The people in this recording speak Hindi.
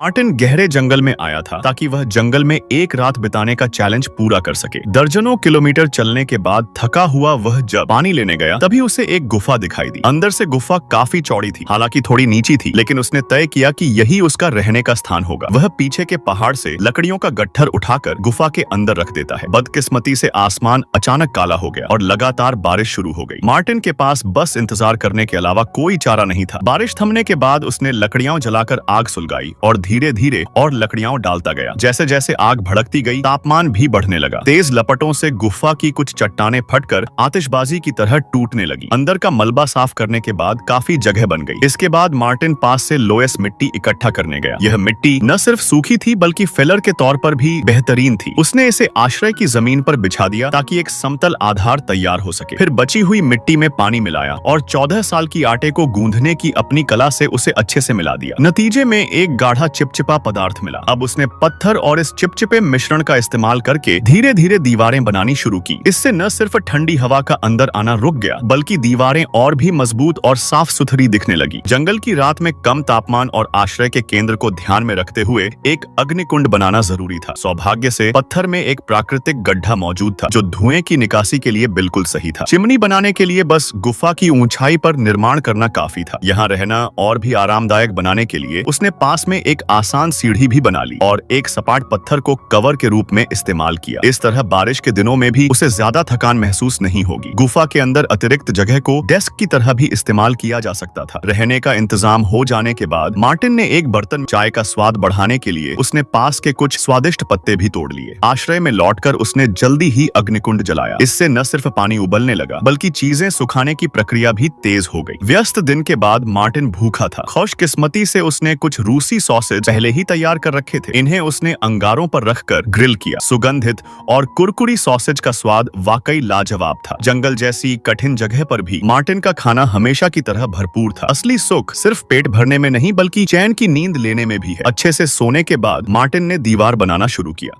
मार्टिन गहरे जंगल में आया था ताकि वह जंगल में एक रात बिताने का चैलेंज पूरा कर सके। दर्जनों किलोमीटर चलने के बाद थका हुआ वह जब पानी लेने गया तभी उसे एक गुफा दिखाई दी। अंदर से गुफा काफी चौड़ी थी, हालांकि थोड़ी नीची थी, लेकिन उसने तय किया कि यही उसका रहने का स्थान होगा। वह पीछे के पहाड़ से लकड़ियों का गट्ठर उठाकर गुफा के अंदर रख देता है। बदकिस्मती से आसमान अचानक काला हो गया और लगातार बारिश शुरू हो गई। मार्टिन के पास बस इंतजार करने के अलावा कोई चारा नहीं था। बारिश थमने के बाद उसने लकड़ियां जलाकर आग सुलगाई और धीरे धीरे और लकड़ियां डालता गया। जैसे जैसे आग भड़कती गई, तापमान भी बढ़ने लगा। तेज लपटों से गुफा की कुछ चट्टानें फटकर आतिशबाजी की तरह टूटने लगी। अंदर का मलबा साफ करने के बाद काफी जगह बन गई। इसके बाद मार्टिन पास से लोएस मिट्टी इकट्ठा करने गया। यह मिट्टी न सिर्फ सूखी थी बल्कि फिलर के तौर पर भी बेहतरीन थी। उसने इसे आश्रय की जमीन पर बिछा दिया ताकि एक समतल आधार तैयार हो सके। फिर बची हुई मिट्टी में पानी मिलाया और 14 साल की आटे को गूंथने की अपनी कला से उसे अच्छे से मिला दिया। नतीजे में एक गाढ़ा चिपचिपा पदार्थ मिला। अब उसने पत्थर और इस चिपचिपे मिश्रण का इस्तेमाल करके धीरे धीरे दीवारें बनानी शुरू की। इससे न सिर्फ ठंडी हवा का अंदर आना रुक गया बल्कि दीवारें और भी मजबूत और साफ सुथरी दिखने लगी। जंगल की रात में कम तापमान और आश्रय के केंद्र को ध्यान में रखते हुए एक अग्निकुंड बनाना जरूरी था। सौभाग्य से पत्थर में एक प्राकृतिक गड्ढा मौजूद था जो धुएं की निकासी के लिए बिल्कुल सही था। चिमनी बनाने के लिए बस गुफा की ऊंचाई पर निर्माण करना काफी था। यहाँ रहना और भी आरामदायक बनाने के लिए उसने पास में एक आसान सीढ़ी भी बना ली और एक सपाट पत्थर को कवर के रूप में इस्तेमाल किया। इस तरह बारिश के दिनों में भी उसे ज्यादा थकान महसूस नहीं होगी। गुफा के अंदर अतिरिक्त जगह को डेस्क की तरह भी इस्तेमाल किया जा सकता था। रहने का इंतजाम हो जाने के बाद मार्टिन ने एक बर्तन चाय का स्वाद बढ़ाने के लिए उसने पास के कुछ स्वादिष्ट पत्ते भी तोड़ लिए। आश्रय में लौटकर उसने जल्दी ही अग्निकुंड जलाया। इससे न सिर्फ पानी उबलने लगा बल्कि चीजें सुखाने की प्रक्रिया भी तेज हो गई। व्यस्त दिन के बाद मार्टिन भूखा था। खुशकिस्मती से उसने कुछ रूसी सॉसेज पहले ही तैयार कर रखे थे। इन्हें उसने अंगारों पर रखकर ग्रिल किया। सुगंधित और कुरकुरी सॉसेज का स्वाद वाकई लाजवाब था। जंगल जैसी कठिन जगह पर भी मार्टिन का खाना हमेशा की तरह भरपूर था। असली सुख सिर्फ पेट भरने में नहीं बल्कि चैन की नींद लेने में भी है। अच्छे से सोने के बाद मार्टिन ने दीवार बनाना शुरू किया।